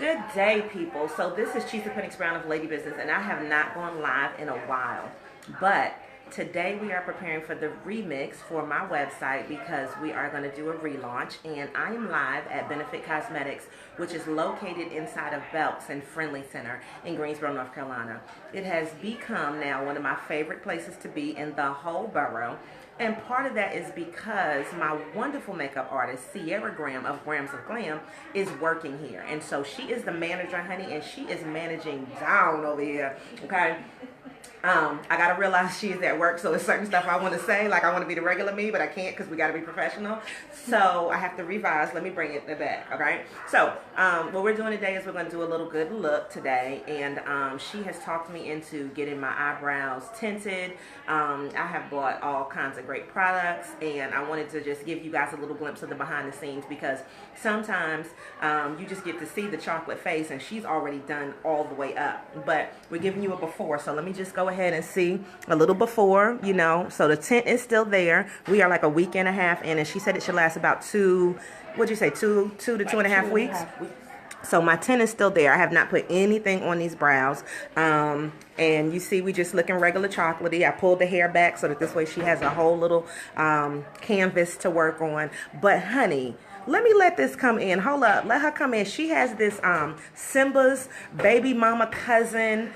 Good day, people. So this is Pennix-Brown of Lady Business, and I have not gone live in a while. But today we are preparing for the remix for my website because we are going to do a relaunch. And I am live at Benefit Cosmetics, which is located inside of Belks and Friendly Center in Greensboro, North Carolina. It has become now one of my favorite places to be in the whole borough. And part of that is because my wonderful makeup artist, Cierra of Grams of Glam, is working here. And so she is the manager, honey, and she is managing down over here, okay? I gotta realize she is at work, so there's certain stuff I want to say, like I want to be the regular me, but I can't because we gotta be professional. So I have to revise. Let me bring it back, okay? So what we're doing today is we're gonna do a little good look today, and she has talked me into getting my eyebrows tinted. I have bought all kinds of great products, and I wanted to just give you guys a little glimpse of the behind the scenes because sometimes you just get to see the chocolate face, and she's already done all the way up. But we're giving you a before, so let me just go ahead and see a little before, you know. So the tint is still there. We are like a week and a half in, and she said it should last about two to 2.5 weeks. So my tint is still there. I have not put anything on these brows. And you see we just looking regular chocolatey. I pulled the hair back so that this way she has a whole little canvas to work on. But honey, let this come in. Hold up. Let her come in. She has this Simba's baby mama cousin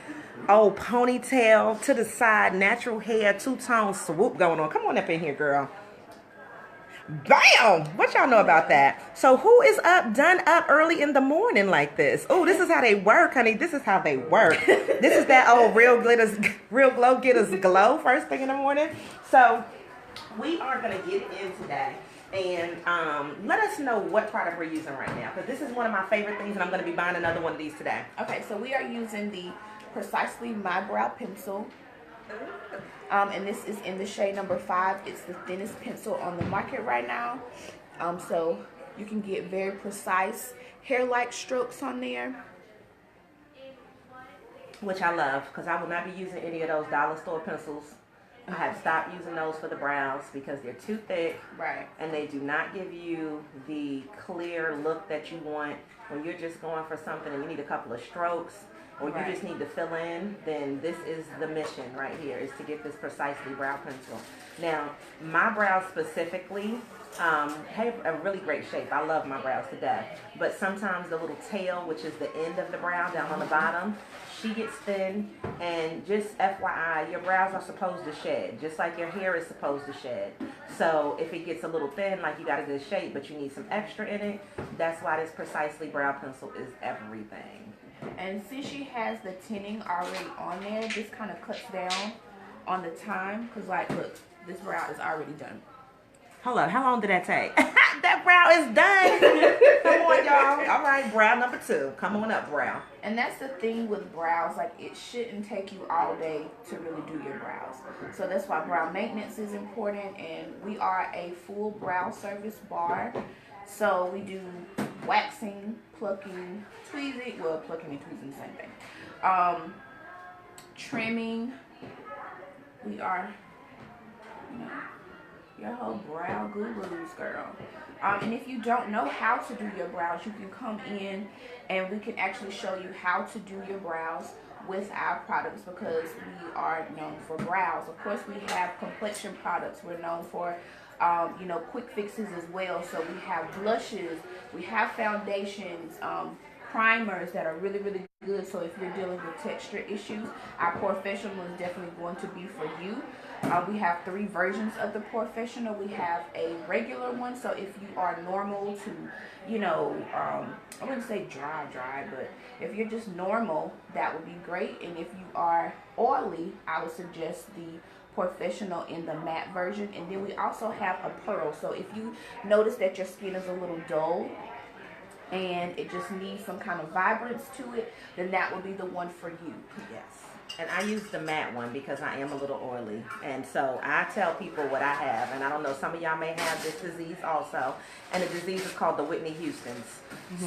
ponytail to the side, natural hair, two-tone swoop going on. Come on up in here, girl. Bam! What y'all know about that? So who is done up early in the morning like this? Oh, this is how they work, honey. This is how they work. This is that old real glow getters glow first thing in the morning. So we are going to get in today. And let us know what product we're using right now, because this is one of my favorite things, and I'm going to be buying another one of these today. Okay, so we are using the Precisely My Brow Pencil. And this is in the shade number 5. It's the thinnest pencil on the market right now. So you can get very precise hair-like strokes on there. Which I love, because I will not be using any of those dollar store pencils. I have stopped using those for the brows because they're too thick. Right. And they do not give you the clear look that you want when you're just going for something and you need a couple of strokes, or you just need to fill in. Then this is the mission right here, is to get this Precisely Brow Pencil. Now, my brows specifically have a really great shape. I love my brows to death. But sometimes the little tail, which is the end of the brow down on the bottom, she gets thin. And just FYI, your brows are supposed to shed, just like your hair is supposed to shed. So if it gets a little thin, like you got a good shape, but you need some extra in it, that's why this Precisely Brow Pencil is everything. And since she has the tinting already on there, this kind of cuts down on the time. Because, like, look, this brow is already done. Hold up, how long did that take? That brow is done. Come on, y'all. All right, brow number 2. Come on up, brow. And that's the thing with brows. Like, it shouldn't take you all day to really do your brows. So that's why brow maintenance is important. And we are a full brow service bar. So we do waxing, plucking, tweezing. Well, plucking and tweezing, the same thing. Trimming. We are, you know, your whole brow gurus, girl. And if you don't know how to do your brows, you can come in and we can actually show you how to do your brows with our products, because we are known for brows. Of course, we have complexion products. We're known for you know, quick fixes as well. So we have blushes, we have foundations, primers that are really, really good. So if you're dealing with texture issues, our Professional is definitely going to be for you. We have 3 versions of the Professional. We have a regular one, so if you are normal to, you know, I wouldn't say dry, but if you're just normal, that would be great. And if you are oily, I would suggest the Professional in the matte version. And then we also have a pearl. So if you notice that your skin is a little dull and it just needs some kind of vibrance to it, then that would be the one for you. Yes. And I use the matte one because I am a little oily. And so I tell people what I have. And I don't know, some of y'all may have this disease also. And the disease is called the Whitney Houston's.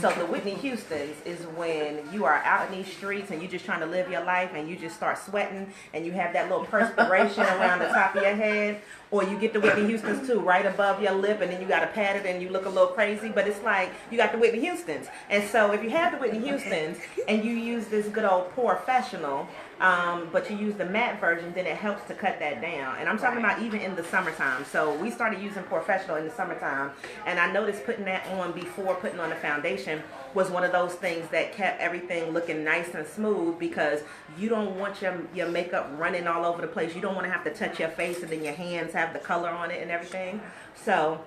So the Whitney Houston's is when you are out in these streets and you're just trying to live your life and you just start sweating and you have that little perspiration around the top of your head. Or you get the Whitney Houston's too, right above your lip, and then you got to pat it and you look a little crazy. But it's like you got the Whitney Houston's. And so if you have the Whitney Houston's and you use this good old Professional, but you use the matte version, then it helps to cut that down. And I'm talking about even in the summertime. So we started using Professional in the summertime, and I noticed putting that on before putting on the foundation was one of those things that kept everything looking nice and smooth, because you don't want your makeup running all over the place. You don't want to have to touch your face and then your hands have the color on it and everything. So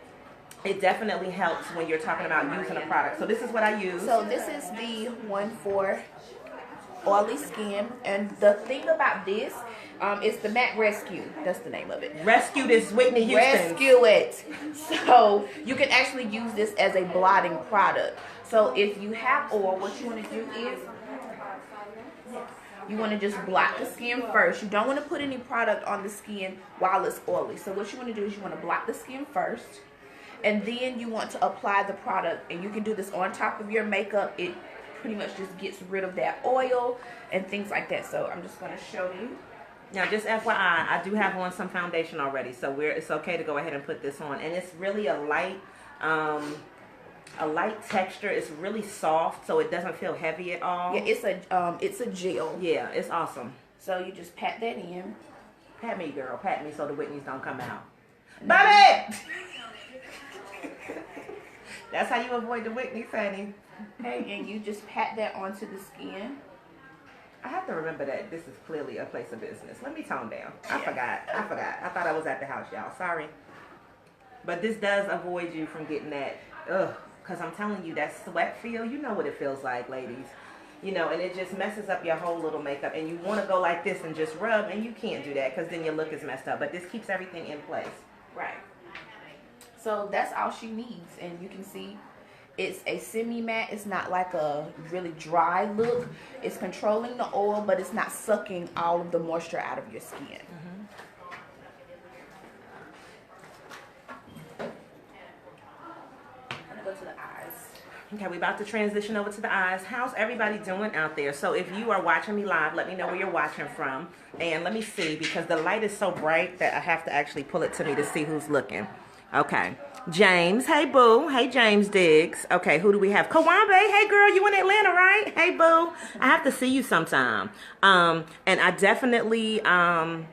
it definitely helps when you're talking about using a product. So this is what I use. So this is the one for oily skin, and the thing about this is the matte rescue. That's the name of it. Rescue this Whitney Houston. Rescue it. So you can actually use this as a blotting product. So if you have oil, what you want to do is you want to just blot the skin first. You don't want to put any product on the skin while it's oily. So what you want to do is you want to blot the skin first, and then you want to apply the product. And you can do this on top of your makeup. It pretty much just gets rid of that oil and things like that. So I'm just going to show you. Now, just FYI, I do have on some foundation already, so it's okay to go ahead and put this on. And it's really a light texture. It's really soft, so it doesn't feel heavy at all. Yeah, it's a gel. Yeah, it's awesome. So you just pat that in. Pat me, girl. Pat me so the Whitneys don't come out. Bobby! That's how you avoid the Whitneys, honey. Okay, and you just pat that onto the skin. I have to remember that this is clearly a place of business. Let me tone down. I forgot. I thought I was at the house, y'all. Sorry. But this does avoid you from getting that, because I'm telling you, that sweat feel, you know what it feels like, ladies. You know, and it just messes up your whole little makeup. And you want to go like this and just rub, and you can't do that because then your look is messed up. But this keeps everything in place. Right. So that's all she needs. And you can see it's a semi-matte. It's not like a really dry look. It's controlling the oil, but it's not sucking all of the moisture out of your skin. Go to the eyes. Okay, we're about to transition over to the eyes. How's everybody doing out there? So if you are watching me live, let me know where you're watching from. And let me see, because the light is so bright that I have to actually pull it to me to see who's looking. Okay. James, hey boo. Hey James Diggs. Okay, who do we have? Kawambe, hey girl, you in Atlanta, right? Hey boo. I have to see you sometime. And I definitely, when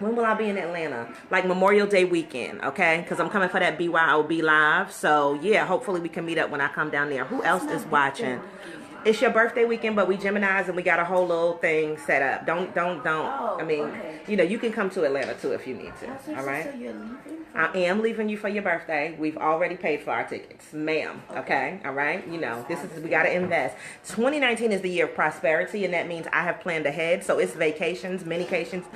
will I be in Atlanta? Like Memorial Day weekend, okay? Because I'm coming for that BYOB live. So yeah, hopefully we can meet up when I come down there. Who else is watching? It's your birthday weekend, but we Geminis and we got a whole little thing set up. Don't. Oh, I mean, okay. you know, you can come to Atlanta too if you need to. All right. So you're leaving? I am leaving you for your birthday. We've already paid for our tickets, ma'am. Okay. All right. You know, we got to invest. 2019 is the year of prosperity, and that means I have planned ahead. So it's vacations, minications,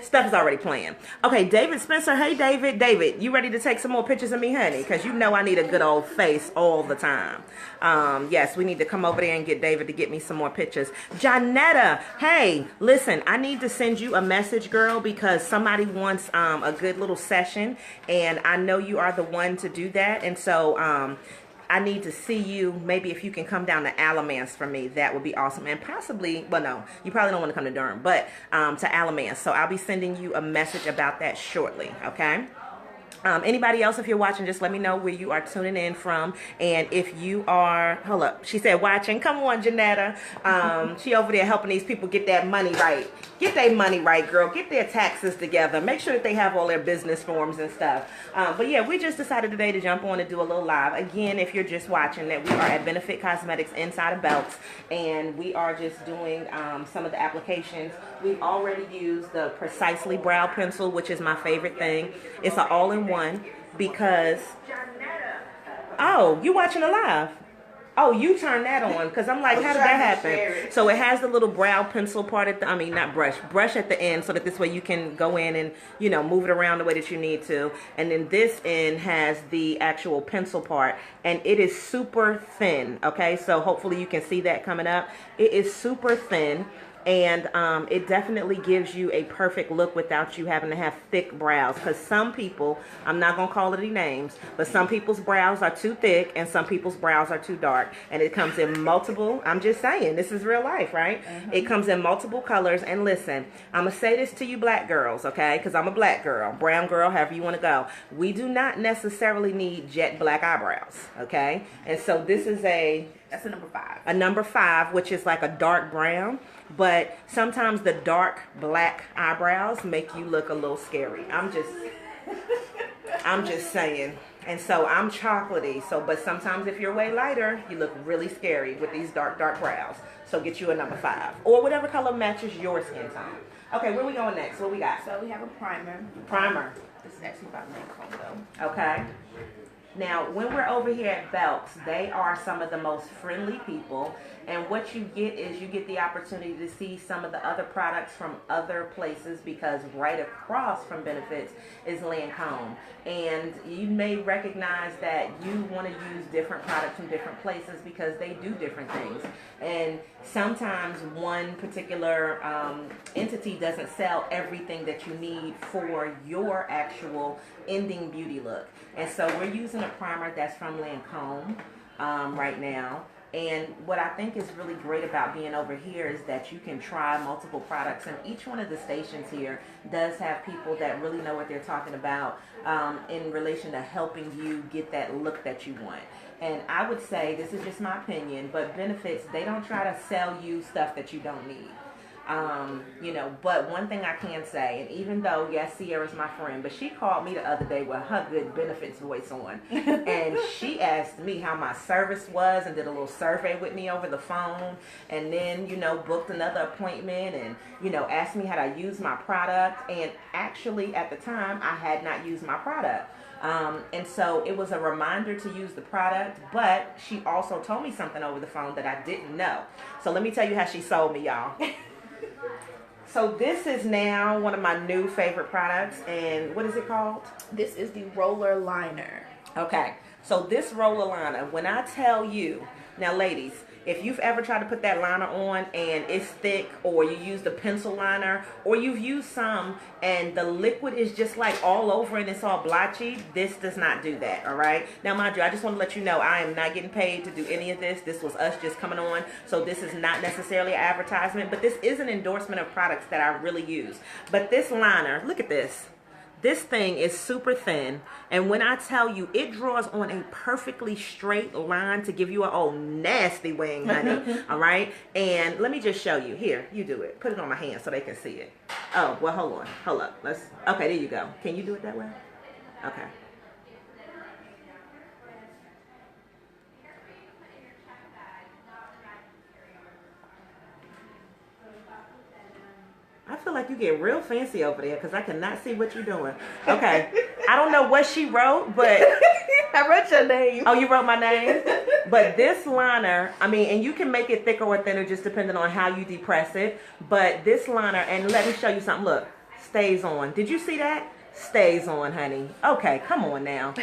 stuff is already planned. Okay, David Spencer. Hey, David. David, you ready to take some more pictures of me, honey? Because you know I need a good old face all the time. Yes, we need to come over there and get David to get me some more pictures. Janetta, hey, listen, I need to send you a message, girl, because somebody wants a good little session, and I know you are the one to do that. And so I need to see you. Maybe if you can come down to Alamance for me, that would be awesome. And possibly, well, no, you probably don't want to come to Durham, but to Alamance. So I'll be sending you a message about that shortly, okay? Anybody else, if you're watching, just let me know where you are tuning in from. And if you are, hold up, she said watching. Come on, Janetta. She over there helping these people get that money right. Get their money right, girl. Get their taxes together. Make sure that they have all their business forms and stuff. But yeah, we just decided today to jump on and do a little live. Again, if you're just watching, that we are at Benefit Cosmetics inside of Belts, and we are just doing some of the applications. We've already used the Precisely Brow Pencil, which is my favorite thing. It's an all-in-one because, oh, you watching the live? Oh, you turn that on, because I'm like, how did that happen? So it has the little brow pencil part at the, I mean, not brush at the end, so that this way you can go in and, you know, move it around the way that you need to. And then this end has the actual pencil part, and it is super thin, okay? So hopefully you can see that coming up. It is super thin. And it definitely gives you a perfect look without you having to have thick brows. Because some people, I'm not going to call any names, but some people's brows are too thick and some people's brows are too dark. And it comes in multiple, I'm just saying, this is real life, right? It comes in multiple colors. And listen, I'm going to say this to you black girls, okay? Because I'm a black girl, brown girl, however you want to go. We do not necessarily need jet black eyebrows, okay? And so this is that's a number 5. A number 5, which is like a dark brown. But sometimes the dark black eyebrows make you look a little scary. I'm just saying. And so I'm chocolatey. So, but sometimes if you're way lighter, you look really scary with these dark brows. So get you a number 5 or whatever color matches your skin tone. Okay, where we going next? What we got? So we have a primer. Primer. This is actually by Makeover though. Okay. Now, when we're over here at Belk's, they are some of the most friendly people. And what you get is you get the opportunity to see some of the other products from other places, because right across from Benefits is Lancome. And you may recognize that you want to use different products from different places because they do different things. And sometimes one particular entity doesn't sell everything that you need for your actual ending beauty look. And so we're using a primer that's from Lancome right now. And what I think is really great about being over here is that you can try multiple products, and each one of the stations here does have people that really know what they're talking about in relation to helping you get that look that you want. And I would say, this is just my opinion, but Benefits, they don't try to sell you stuff that you don't need. You know, but one thing I can say, and even though, yes, Cierra's my friend, but she called me the other day with her good Benefits voice on. And she asked me how my service was and did a little survey with me over the phone. And then, you know, booked another appointment and, you know, asked me how to use my product. And actually, at the time, I had not used my product. And so it was a reminder to use the product, but she also told me something over the phone that I didn't know. So let me tell you how she sold me, y'all. So this is now one of my new favorite products, and what is it called? This is the roller liner. Okay, so this roller liner, when I tell you, now ladies, if you've ever tried to put that liner on and it's thick, or you use the pencil liner, or you've used some and the liquid is just like all over and it's all blotchy, this does not do that, all right? Now, mind you, I just want to let you know I am not getting paid to do any of this. This was us just coming on, so this is not necessarily an advertisement, but this is an endorsement of products that I really use. But this liner, look at this. This thing is super thin, and when I tell you, it draws on a perfectly straight line to give you a old nasty wing, honey. All right? And let me just show you. Here, you do it. Put it on my hand so they can see it. Oh, well, hold on. Hold up. Okay, there you go. Can you do it that way? Okay. I feel like you get real fancy over there because I cannot see what you're doing. Okay. I don't know what she wrote, but... I wrote your name. Oh, you wrote my name? But this liner, I mean, and you can make it thicker or thinner just depending on how you depress it. But this liner, and let me show you something. Look, stays on. Did you see that? Stays on, honey. Okay, come on now.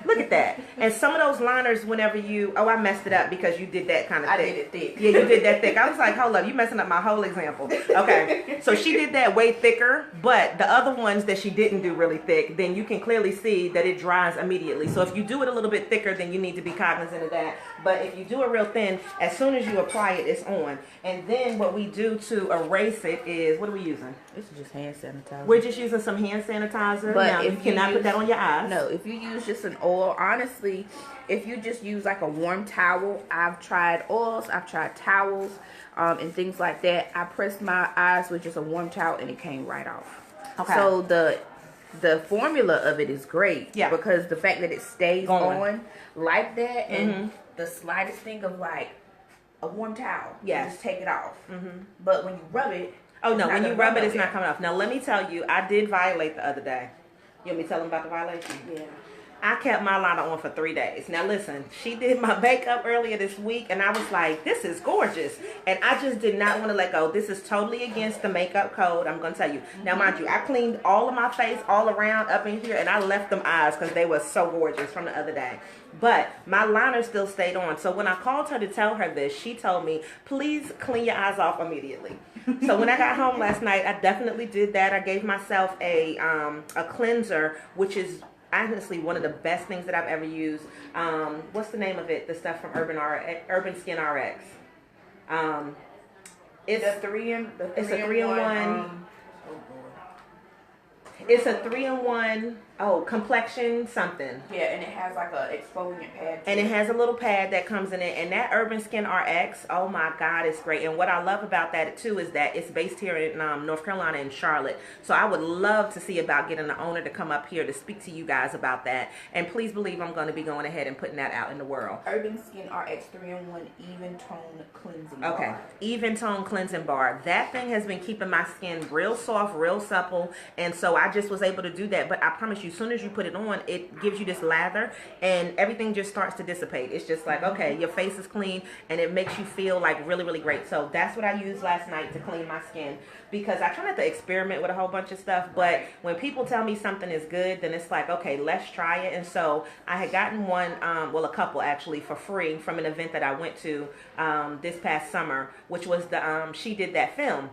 Look at that. And some of those liners, whenever you... Oh, I messed it up because you did that kind of thick. I did it thick. Yeah, you did that thick. I was like, hold up, you messing up my whole example. Okay. So she did that way thicker, but the other ones that she didn't do really thick, then you can clearly see that it dries immediately. So if you do it a little bit thicker, then you need to be cognizant of that. But if you do it real thin, as soon as you apply it, it's on. And then what we do to erase it is... What are we using? This is just hand sanitizer. We're just using some hand sanitizer. But now, you cannot put that on your eyes. No, if you use just an oil, honestly, if you just use like a warm towel, I've tried oils, I've tried towels, and things like that. I pressed my eyes with just a warm towel and it came right off. Okay. So the formula of it is great. Yeah. Because the fact that it stays on like that, and the slightest thing of like a warm towel, you just take it off. But when you rub it, oh no, when you rub it, it's not coming off. Now let me tell you, I did violate the other day. You want me to tell them about the violation? Yeah. I kept my liner on for 3 days. Now listen, she did my makeup earlier this week and I was like, this is gorgeous. And I just did not want to let go. This is totally against the makeup code, I'm going to tell you. Now mind you, I cleaned all of my face all around up in here and I left them eyes because they were so gorgeous from the other day. But my liner still stayed on. So when I called her to tell her this, she told me, please clean your eyes off immediately. So when I got home last night, I definitely did that. I gave myself a cleanser, which is honestly one of the best things that I've ever used. What's the name of it? The stuff from Urban Skin RX. It's a 3-in-1. It's a 3-in-1. Oh, complexion something. Yeah, and it has like a exfoliant pad too. And it has a little pad that comes in it. And that Urban Skin RX, oh my God, it's great. And what I love about that too is that it's based here in North Carolina in Charlotte. So I would love to see about getting the owner to come up here to speak to you guys about that. And please believe I'm going to be going ahead and putting that out in the world. Urban Skin RX 3-in-1 Even Tone Cleansing Bar. Okay, Even Tone Cleansing Bar. That thing has been keeping my skin real soft, real supple. And so I just was able to do that. But I promise you, as soon as you put it on, it gives you this lather and everything just starts to dissipate. It's just like, okay, your face is clean and it makes you feel like really, really great. So that's what I used last night to clean my skin, because I try not to experiment with a whole bunch of stuff, but when people tell me something is good, then it's like, okay, let's try it. And so I had gotten one, well, a couple actually for free from an event that I went to this past summer, which was the She Did That film.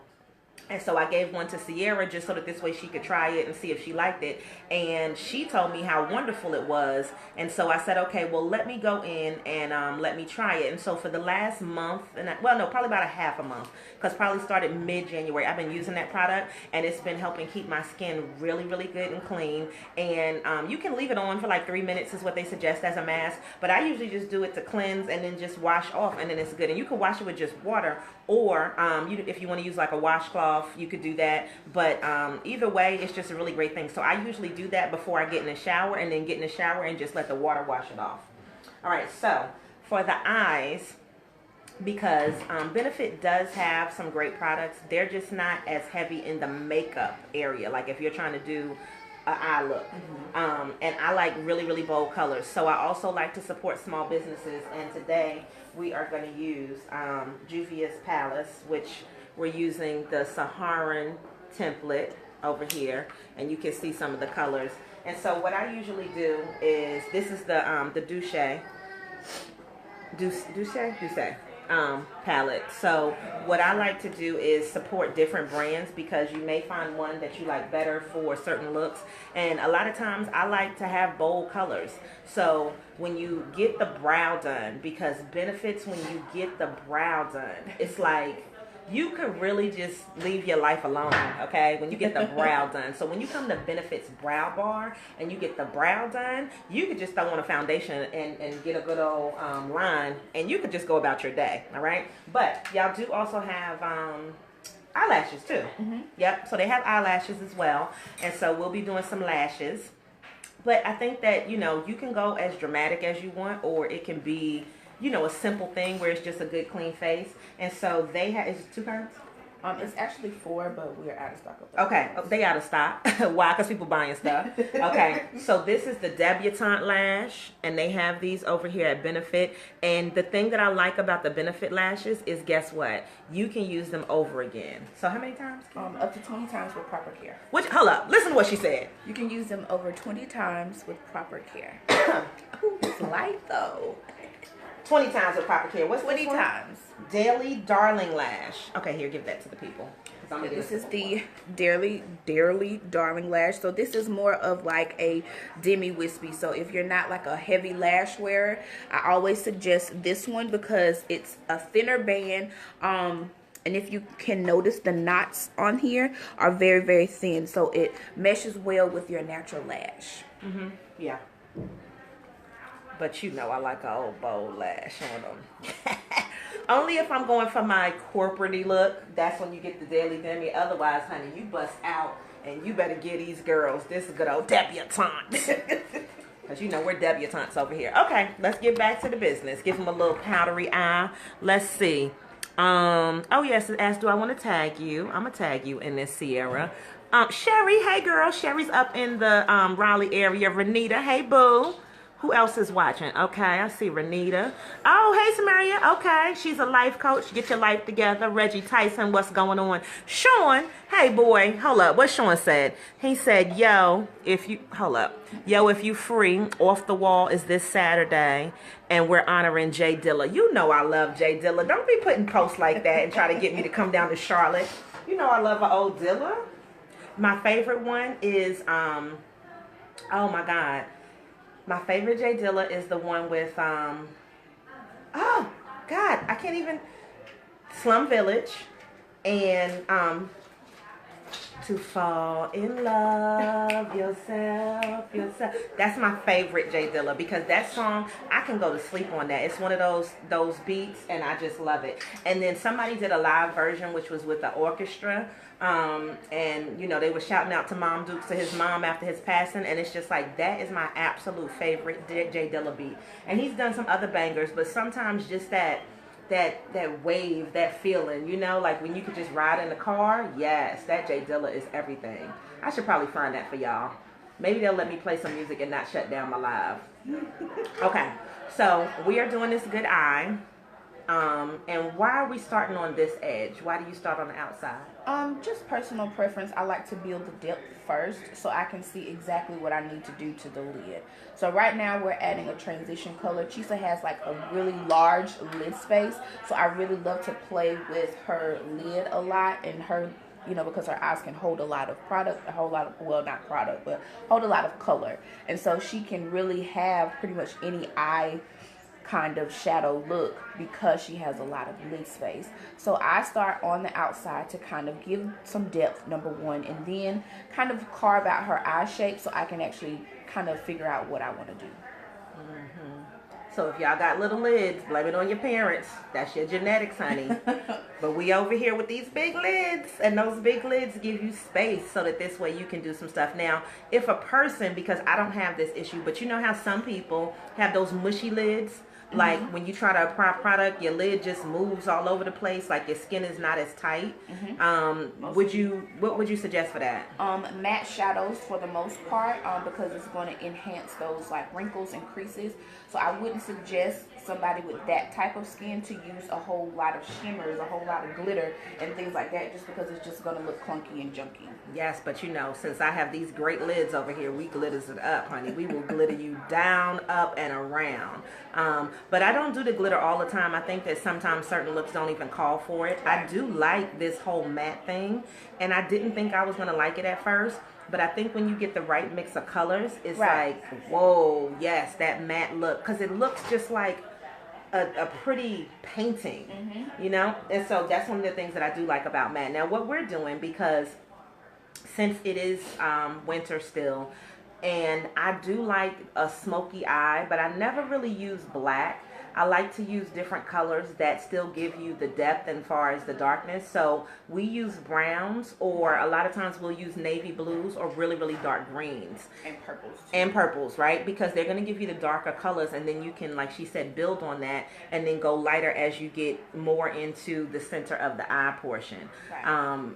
And so I gave one to Cierra just so that this way she could try it and see if she liked it. And she told me how wonderful it was. And so I said, okay, well, let me go in and let me try it. And so for the last month, probably about a half a month, because probably started mid-January, I've been using that product. And it's been helping keep my skin really, really good and clean. And you can leave it on for like 3 minutes is what they suggest as a mask. But I usually just do it to cleanse and then just wash off. And then it's good. And you can wash it with just water. Or if you want to use like a washcloth, you could do that. But either way, it's just a really great thing. So I usually do that before I get in the shower, and then get in the shower and just let the water wash it off. All right, so for the eyes, because Benefit does have some great products, they're just not as heavy in the makeup area. Like if you're trying to do an eye look. And I like really, really bold colors. So I also like to support small businesses. And today we are going to use Juvia's Palace, which we're using the Saharan template over here. And you can see some of the colors. And so what I usually do is, this is the Douce palette. So what I like to do is support different brands, because you may find one that you like better for certain looks, and a lot of times I like to have bold colors. So when you get the brow done, because Benefits, when you get the brow done, it's like you could really just leave your life alone, okay, when you get the brow done. So when you come to Benefits Brow Bar and you get the brow done, you could just throw on a foundation and get a good old line, and you could just go about your day, all right? But y'all do also have eyelashes too. Yep, so they have eyelashes as well. And so we'll be doing some lashes. But I think that, you know, you can go as dramatic as you want, or it can be, you know, a simple thing where it's just a good clean face. And so they have, is it 2 kinds? It's actually 4, but we're out of stock of those. Okay, they out of stock. Why? Because people buying stuff. Okay, so this is the debutante lash, and they have these over here at Benefit. And the thing that I like about the Benefit lashes is, guess what? You can use them over again. So how many times? Up to 20 times with proper care. Hold up, listen to what she said. You can use them over 20 times with proper care. Ooh, it's light though. 20 times with proper care. What's 20 times? Daily Darling Lash. Okay, here, give that to the people. This is the Daily Darling Lash. So this is more of like a demi-wispy. So if you're not like a heavy lash wearer, I always suggest this one, because it's a thinner band. And if you can notice, the knots on here are very, very thin. So it meshes well with your natural lash. Yeah. But you know I like an old bold lash on them. Only if I'm going for my corporate-y look, that's when you get the Daily Demi. Otherwise, honey, you bust out and you better give these girls this good old debutante. Because you know we're debutantes over here. Okay, let's get back to the business. Give them a little powdery eye. Let's see. Oh yes, it asked, do I want to tag you? I'm going to tag you in this, Cierra. Sherry, hey girl. Sherry's up in the Raleigh area. Renita, hey boo. Who else is watching? Okay, I see Renita. Oh, hey Samaria. Okay, she's a life coach. Get your life together. Reggie Tyson, what's going on? Sean, hey boy, hold up. What Sean said? He said, yo, if you, hold up. Yo, if you free, Off the Wall is this Saturday, and we're honoring Jay Dilla. You know I love Jay Dilla. Don't be putting posts like that and try to get me to come down to Charlotte. You know I love an old Dilla. My favorite one is, oh my God. My favorite Jay Dilla is the one with, oh, God, I can't even, Slum Village, and, To Fall in Love Yourself. That's my favorite Jay Dilla, because that song, I can go to sleep on that. It's one of those beats, and I just love it. And then somebody did a live version, which was with the orchestra, and you know, they were shouting out to Mom Dukes, to his mom after his passing, and it's just like, that is my absolute favorite Jay Dilla beat. And he's done some other bangers, but sometimes just that wave, that feeling, you know, like when you could just ride in the car. Yes, that Jay Dilla is everything. I should probably find that for y'all. Maybe they'll let me play some music and not shut down my live. Okay, so we are doing this good eye. And why are we starting on this edge? Why do you start on the outside? Just personal preference. I like to build the depth first so I can see exactly what I need to do to the lid. So right now we're adding a transition color. Chisa has like a really large lid space, so I really love to play with her lid a lot, and her, you know, because her eyes can hold a lot of product, hold a lot of color. And so she can really have pretty much any eye kind of shadow look because she has a lot of lid space. So I start on the outside to kind of give some depth, number one, and then kind of carve out her eye shape so I can actually kind of figure out what I want to do. So if y'all got little lids, blame it on your parents. That's your genetics, honey. But we over here with these big lids, and those big lids give you space so that this way you can do some stuff. Now, if a person, because I don't have this issue, but you know how some people have those mushy lids? Like when you try to apply product, your lid just moves all over the place, like your skin is not as tight. What would you suggest for that? Matte shadows for the most part, because it's going to enhance those like wrinkles and creases. So I wouldn't suggest somebody with that type of skin to use a whole lot of shimmers, a whole lot of glitter and things like that, just because it's just going to look clunky and junky. Yes, but you know, since I have these great lids over here, we glitters it up, honey. We will glitter you down, up, and around. But I don't do the glitter all the time. I think that sometimes certain looks don't even call for it. I do like this whole matte thing, and I didn't think I was going to like it at first. But I think when you get the right mix of colors, it's like, whoa, yes, that matte look. Because it looks just like a pretty painting, you know? And so that's one of the things that I do like about matte. Now, what we're doing, because since it is winter still, and I do like a smoky eye, but I never really use black. I like to use different colors that still give you the depth as far as the darkness. So we use browns, or a lot of times we'll use navy blues or really, really dark greens. And purples. And purples, right? Because they're going to give you the darker colors, and then you can, like she said, build on that and then go lighter as you get more into the center of the eye portion.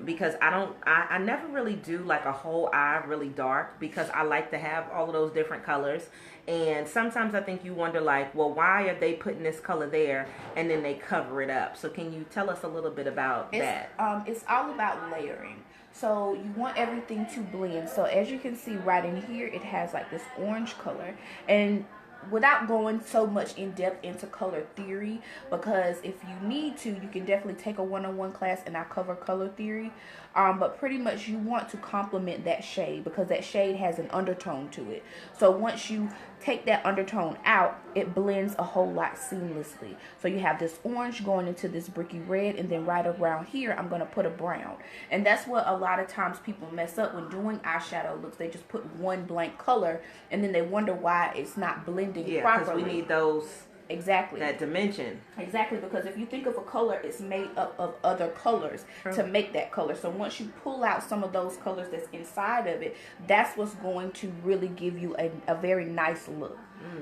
Because I never really do like a whole eye really dark, because I like to have all of those different colors. And sometimes I think you wonder, like, well, why are they putting this color there and then they cover it up? So can you tell us a little bit about that? It's all about layering. So you want everything to blend. So as you can see right in here, it has like this orange color. And without going so much in depth into color theory, because if you need to, you can definitely take a one-on-one class and I cover color theory. But pretty much you want to complement that shade, because that shade has an undertone to it. So once you take that undertone out, it blends a whole lot seamlessly. So you have this orange going into this bricky red, and then right around here I'm going to put a brown. And that's what a lot of times people mess up when doing eyeshadow looks. They just put one blank color and then they wonder why it's not blending properly. Yeah, because we need those. Exactly. That dimension. Exactly, because if you think of a color, it's made up of other colors to make that color. So once you pull out some of those colors that's inside of it, that's what's going to really give you a very nice look.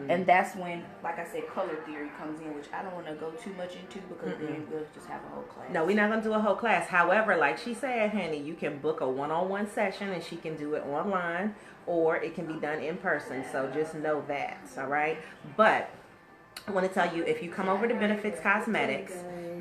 And that's when, like I said, color theory comes in, which I don't want to go too much into because then we'll just have a whole class. No, we're not going to do a whole class. However, like she said, honey, you can book a one-on-one session and she can do it online or it can be done in person. So just know that, all right? But I want to tell you, if you come over to Benefits Cosmetics,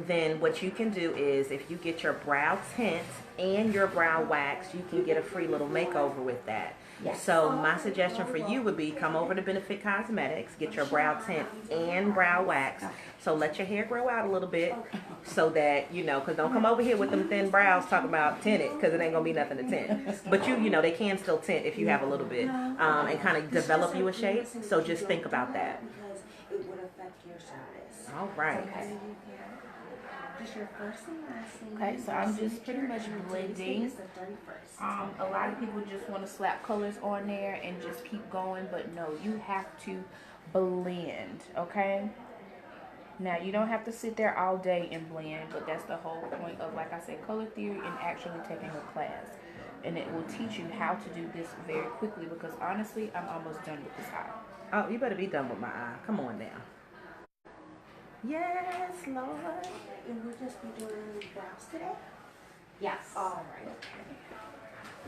then what you can do is if you get your brow tint and your brow wax, you can get a free little makeover with that. Yes. So my suggestion for you would be come over to Benefit Cosmetics, get your brow tint and brow wax. So let your hair grow out a little bit so that, you know, because don't come over here with them thin brows talking about tinted because it ain't going to be nothing to tint. But you know, they can still tint if you have a little bit and kind of develop you a shape. So just think about that. It would affect your service. All right. Okay. Just your first and last name. Okay, so I'm just pretty much blending. A lot of people just want to slap colors on there and just keep going, but no, you have to blend, okay? Now, you don't have to sit there all day and blend, but that's the whole point of, like I said, color theory and actually taking a class. And it will teach you how to do this very quickly because, honestly, I'm almost done with this eye. Oh, you better be done with my eye. Come on now. Yes, Lord. And we'll just be doing brows today? Yes. All right.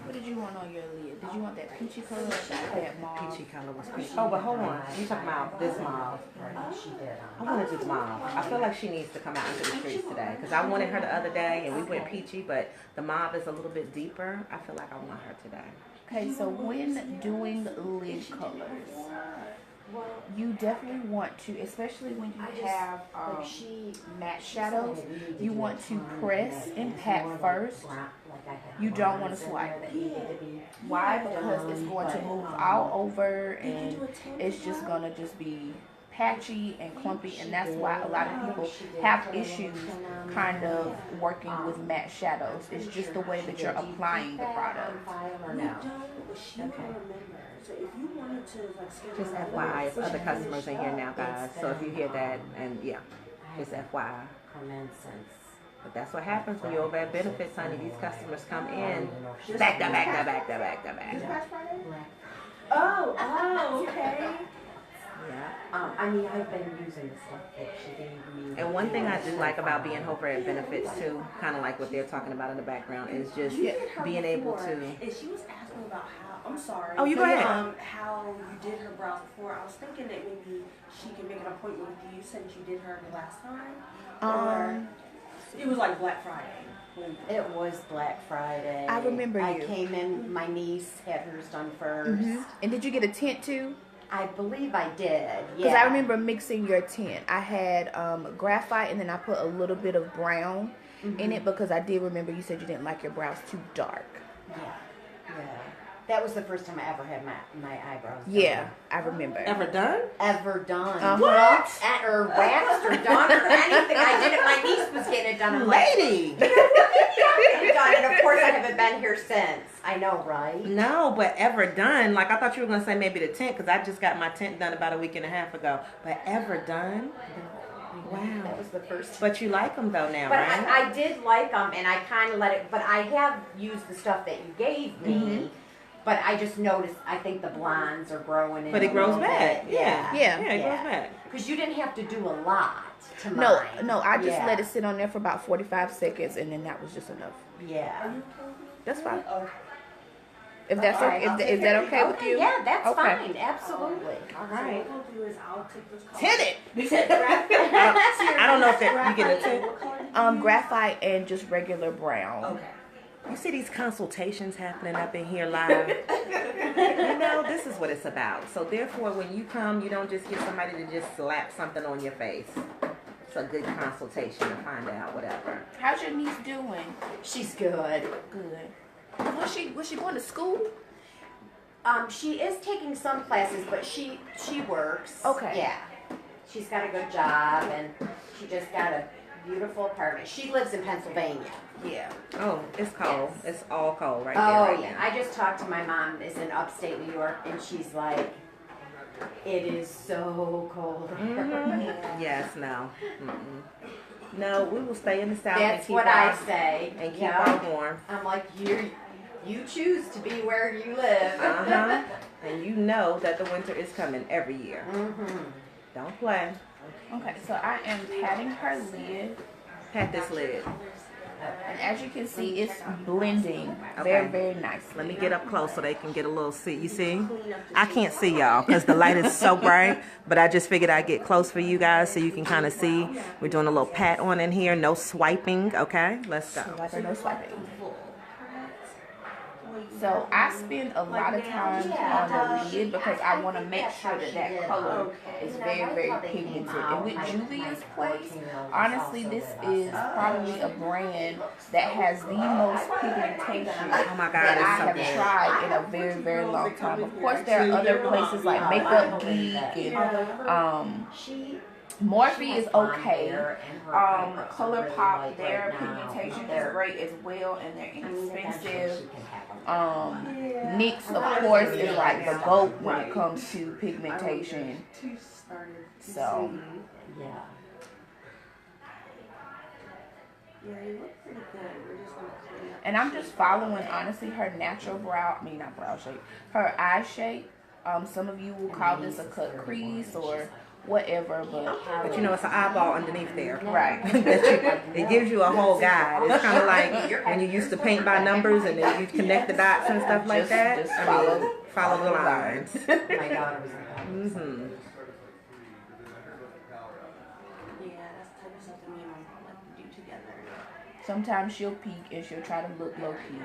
What did you want on your lid? Did you want that peachy color or that mauve? Peachy color was peachy. Oh, but hold on. You talking about this mauve? She did. I want to do mauve. I feel like she needs to come out into the streets today because I wanted her the other day and we went peachy, but the mauve is a little bit deeper. I feel like I want her today. Okay, so when doing lid colors, you definitely want to, especially when you have matte shadows, you want to press and pat first. You don't want to swipe it. Why? Because it's going to move all over and it's just going to just be patchy and clumpy, and that's why a lot of people have issues kind of working with matte shadows. It's just the way that you're applying the product. Just FYI, it's other customers in here now, guys. So if you hear that, and yeah, just FYI. But that's what happens when you're over at Benefits, honey. These customers come in back to back to back to back to back. Oh, okay. Yeah. I mean, I've been using the stuff that she gave me. And one thing I do like about being over at Benefits too, kind of like what they're talking about in the background, is just being able to. And she was asking about how. I'm sorry. Oh, you go ahead. How you did her brows before. I was thinking that maybe she could make an appointment with you since you did her the last time. Or it was like Black Friday. It was Black Friday. I remember I you. came in, my niece had hers done first. And did you get a tint too? I believe I did, Because I remember mixing your tint. I had graphite and then I put a little bit of brown in it because I did remember you said you didn't like your brows too dark. Yeah. That was the first time I ever had my eyebrows done. Yeah, I remember. Ever done? Ever done. What? Or waxed or done or anything. I did it. My niece was getting it done. I'm Lady! done. And of course I haven't been here since. I know, right? No, but ever done? Like I thought you were going to say maybe the tint because I just got my tint done about a week and a half ago. But ever done? Wow. That was the first. But you like them though now, But right? I did like them and I kind of let it, but I have used the stuff that you gave me. But I just noticed, I think the blondes are growing in. But it grows back. Yeah, it grows back. Because you didn't have to do a lot to No, mine. I just let it sit on there for about 45 seconds and then that was just enough. Yeah. That's fine. If that's okay, is that okay with you? Yeah, that's fine. Absolutely. All right. So what I'll do is I'll take this color. Tint it! I don't know if that you get a tint. Graphite and just regular brown. Okay. You see these consultations happening up in here live? You know, this is what it's about. So therefore, when you come, you don't just get somebody to just slap something on your face. It's a good consultation to find out whatever. How's your niece doing? She's good. Good. Was she going to school? She is taking some classes, but she works. Okay. Yeah. She's got a good job, and she just got a beautiful apartment. She lives in Pennsylvania. Yeah. Oh, it's cold. Yes. It's all cold right Oh, there. Right yeah. now. I just talked to my mom, is in upstate New York, and she's like, it is so cold. Yes, no. Mm-mm. No, we will stay in the South and That's keep what our, I say. and keep Yeah. our warm. I'm like, you choose to be where you live. And you know that the winter is coming every year. Don't play. Okay, so I am patting her lid. Pat this lid. And as you can see, it's blending very nicely. Let me get up close so they can get a little see. You see? I can't see y'all because the light is so bright, but I just figured I'd get close for you guys so you can kind of see. We're doing a little pat on in here. No swiping, okay? Let's go. No swiping. So I spend a lot of time on the lid because I want to make sure that that color is very pigmented. And with Juvia's Place, honestly, this is probably a brand that has the most pigmentation that I have tried in a very long time. Of course, there are other places like Makeup Geek and Morphe is okay. Color Pop, their pigmentation is great as well, and they're inexpensive. NYX, of course, is like the GOAT when it comes to pigmentation. So, and I'm just following, honestly, her natural her eye shape. Some of you will call this a cut crease or whatever, but you know it's an eyeball underneath there, right? It gives you a whole guide. It's kind of like when you used to paint by numbers and then you connect the dots and stuff like that. Just follow the lines. My daughter was like, sometimes she'll peek and she'll try to look low key.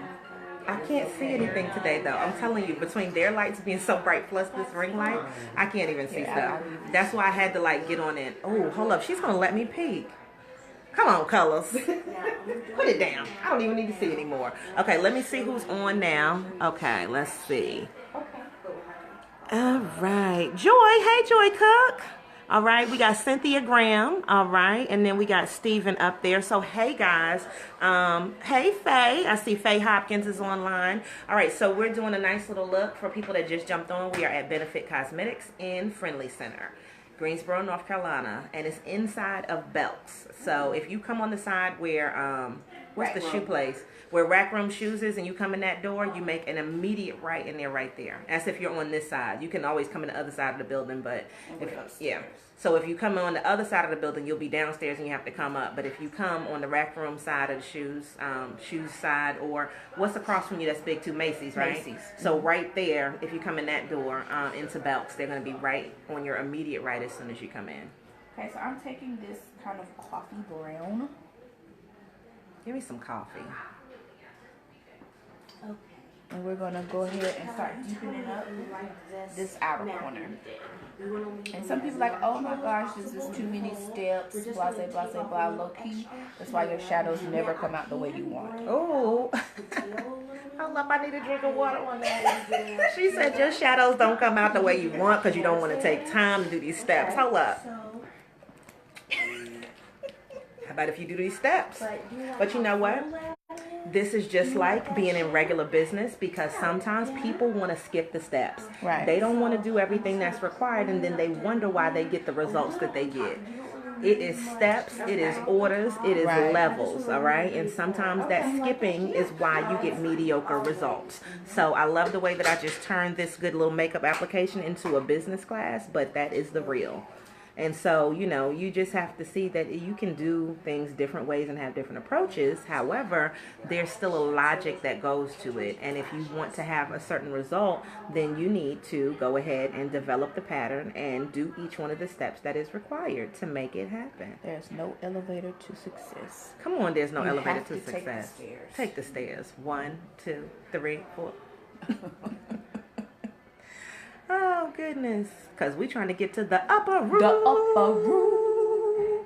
I can't see anything today though. I'm telling you, between their lights being so bright plus this ring light, I can't even see stuff. That's why I had to like get on it. Oh, hold up. She's going to let me peek. Come on, colors. Put it down. I don't even need to see anymore. Okay, let me see who's on now. Okay, let's see. All right. Joy. Hey, Joy Cook. All right, we got Cynthia Graham, all right, and then we got Steven up there. So, hey, guys. Hey, Faye. I see Faye Hopkins is online. All right, so we're doing a nice little look for people that just jumped on. We are at Benefit Cosmetics in Friendly Center, Greensboro, North Carolina, and it's inside of Belks. So, if you come on the side where, what's the shoe place? Where Rack Room Shoes is, and you come in that door, you make an immediate right in there, right there. As if you're on this side. You can always come in the other side of the building, but So if you come on the other side of the building, you'll be downstairs and you have to come up. But if you come on the Rack Room side of the shoes side, or what's across from you that's big too, Macy's, right? Macy's. So right there, if you come in that door into Belks, they're going to be right on your immediate right as soon as you come in. Okay, so I'm taking this kind of coffee brown. Give me some coffee. Okay. And we're going to go ahead and start deepening up this outer corner. And some people are like, oh my gosh, this is too many steps, blah, blah, blah, blah, low key. That's why your shadows never come out the way you want. Oh. Hold up, I need a drink of water on that. She said your shadows don't come out the way you want because you don't want to take time to do these steps. Hold up. How about if you do these steps? But you know what? This is just like being in regular business, because sometimes people want to skip the steps. Right. They don't want to do everything that's required, and then they wonder why they get the results that they get. It is steps, it is orders, it is levels, all right? And sometimes that skipping is why you get mediocre results. So I love the way that I just turned this good little makeup application into a business class, but that is the real. And so, you know, you just have to see that you can do things different ways and have different approaches. However, there's still a logic that goes to it. And if you want to have a certain result, then you need to go ahead and develop the pattern and do each one of the steps that is required to make it happen. There's no elevator to success. Come on, there's no elevator to success. Take the stairs. Take the stairs. 1, 2, 3, 4. Oh, goodness. Because we're trying to get to the upper room. The upper room.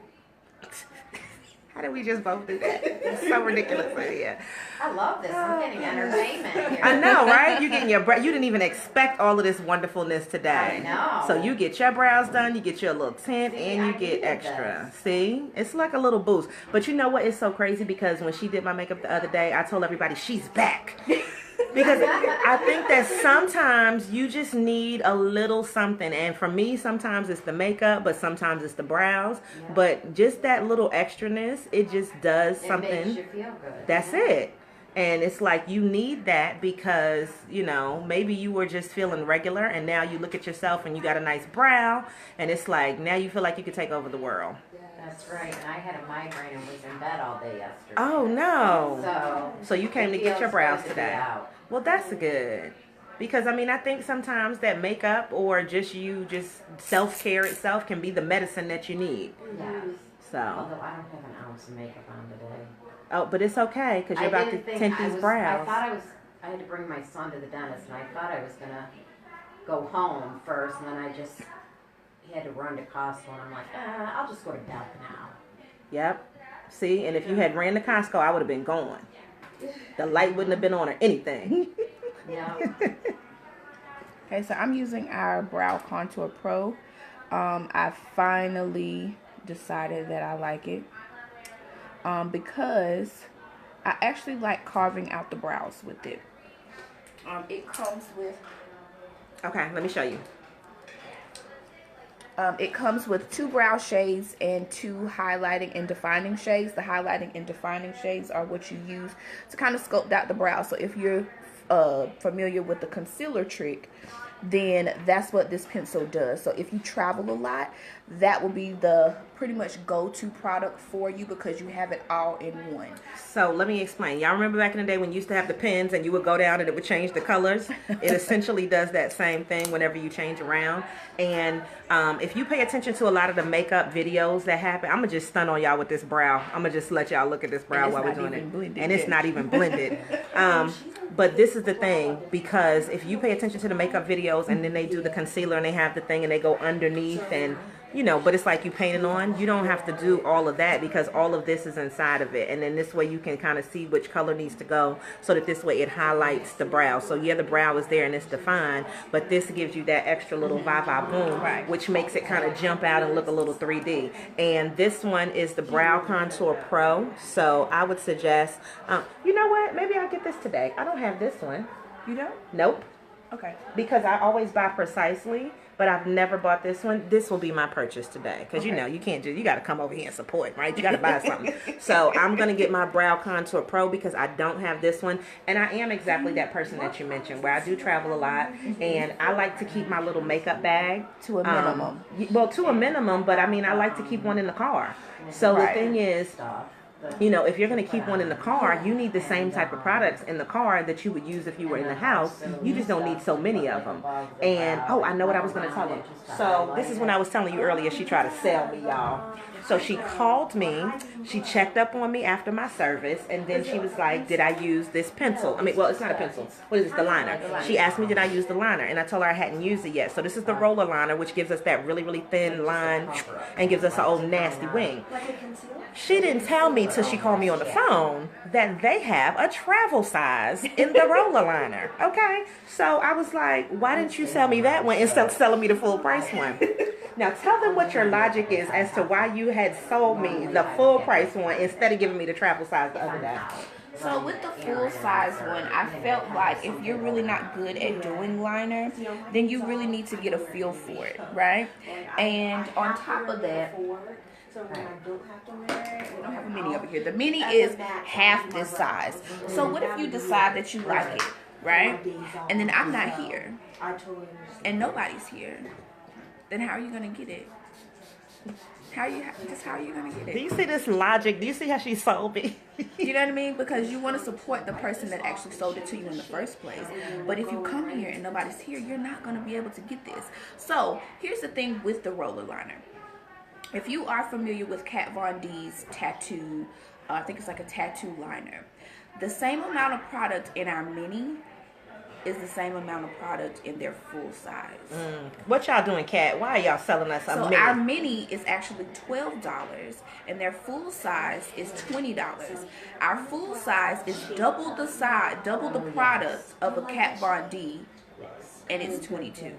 How did we just both do that? It's so ridiculous idea. I love this. I'm getting entertainment here. I know, right? You're getting your brow. You didn't even expect all of this wonderfulness today. I know. So you get your brows done, you get your little tint, and you get extra. See? It's like a little boost. But you know what? It's so crazy because when she did my makeup the other day, I told everybody she's back. Because I think that sometimes you just need a little something. And for me, sometimes it's the makeup, but sometimes it's the brows. Yeah. But just that little extraness, it just does something. It makes you feel good. That's it. And it's like you need that because, you know, maybe you were just feeling regular and now you look at yourself and you got a nice brow and it's like now you feel like you could take over the world. That's right. And I had a migraine and was in bed all day yesterday. Oh, no. So you came to get your brows today. Well, that's good. Because, I mean, I think sometimes that makeup or just self-care itself can be the medicine that you need. Yes. So. Although I don't have an ounce of makeup on today. Oh, but it's okay because you're about to tint these brows. I had to bring my son to the dentist and I thought I was going to go home first and then he had to run to Costco and I'm like, I'll just go to Glam now. Yep. See, and if you had ran to Costco, I would have been gone. The light wouldn't have been on or anything. No. Okay, so I'm using our Brow Contour Pro. I finally decided that I like it because I actually like carving out the brows with it. It comes with... Okay, let me show you. It comes with 2 brow shades and 2 highlighting and defining shades. The highlighting and defining shades are what you use to kind of sculpt out the brow. So if you're familiar with the concealer trick, then that's what this pencil does. So if you travel a lot, that will be the pretty much go-to product for you because you have it all in one. So let me explain. Y'all remember back in the day when you used to have the pens and you would go down and it would change the colors? It essentially does that same thing whenever you change around. And if you pay attention to a lot of the makeup videos that happen, I'm going to just stun on y'all with this brow. I'm going to just let y'all look at this brow while we're doing it. And it's not even blended. But this is the thing, because if you pay attention to the makeup videos and then they do the concealer and they have the thing and they go underneath and, you know, but it's like you painted on, you don't have to do all of that because all of this is inside of it. And then this way you can kind of see which color needs to go so that this way it highlights the brow. So yeah, the brow is there and it's defined, but this gives you that extra little va-va boom, which makes it kind of jump out and look a little 3D. And this one is the Brow Contour Pro. So I would suggest, you know what, maybe I'll get this today. I don't have this one. You don't? Nope. Okay. Because I always buy Precisely, but I've never bought this one. This will be my purchase today. Because, you know, you can't you got to come over here and support, right? You got to buy something. So I'm going to get my Brow Contour Pro because I don't have this one. And I am exactly that person that you mentioned where I do travel a lot. And I like to keep my little makeup bag. To a minimum. Well, to a minimum, but I mean, I like to keep one in the car. So the thing is, you know, if you're going to keep one in the car, you need the same type of products in the car that you would use if you were in the house. You just don't need so many of them. And, oh, I know what I was going to tell them. So this is when I was telling you earlier, she tried to sell me, y'all. So she called me, she checked up on me after my service, and then she was like, did I use this pencil? I mean, well, it's not a pencil. What is this? The liner. She asked me, did I use the liner? And I told her I hadn't used it yet. So this is the roller liner, which gives us that really, really thin line and gives us an old nasty wing. She didn't tell me till she called me on the phone that they have a travel size in the roller liner. Okay? So I was like, why didn't you sell me that one instead of selling me the full price one? Now tell them what your logic is as to why you had sold me the full price one instead of giving me the travel size the other day. So with the full size one, I felt like if you're really not good at doing liner, then you really need to get a feel for it, right? And on top of that, So when I don't have to wear it, we don't have a mini over here. The mini is half this size. So what if you decide that you like it, right? And then I'm not here, I totally understand. and nobody's here. Then how are you gonna get it? How are you gonna get Do it? you see this logic? Do you see how she sold me? You know what I mean? Because you want to support the person that actually sold it to you in the first place. But if you come here and nobody's here, you're not gonna be able to get this. So here's the thing with the roller liner. If you are familiar with Kat Von D's tattoo, I think it's like a tattoo liner. The same amount of product in our mini is the same amount of product in their full size. What y'all doing, Kat? Why are y'all selling us a So mini? our mini is actually $12 and their full size is $20. Our full size is double the size, double the product of a Kat Von D, and it's $22.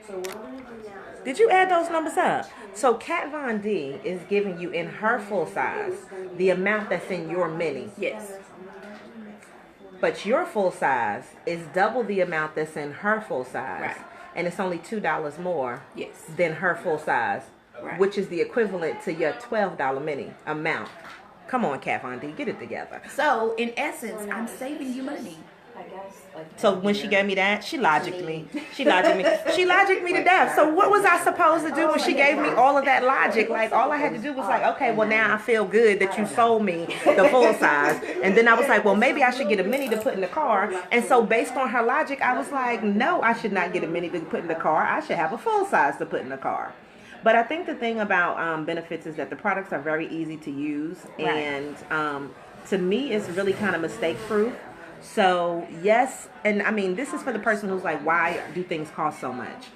So what I'm gonna do now is Did you add those numbers up? So Kat Von D is giving you in her full size the amount that's in your mini. Yes. But your full size is double the amount that's in her full size. Right. And it's only $2 more Yes. than her full size, Right. which is the equivalent to your $12 mini amount. Come on, Kat Von D, get it together. So in essence, I'm saving you money. I guess. Like, So when she gave me that, she logicked me to death. So what was I supposed to do when she gave me all of that logic? Like, all I had to do was like, okay, well, now I feel good that you sold me the full size. And then I was like, well, maybe I should get a mini to put in the car. And so based on her logic, I was like, no, I should not get a mini to put in the car. I should have a full size to put in the car. But I think the thing about benefits is that the products are very easy to use. Right. And to me, it's really kind of mistake-proof. So, yes, and I mean, this is for the person who's like, why do things cost so much?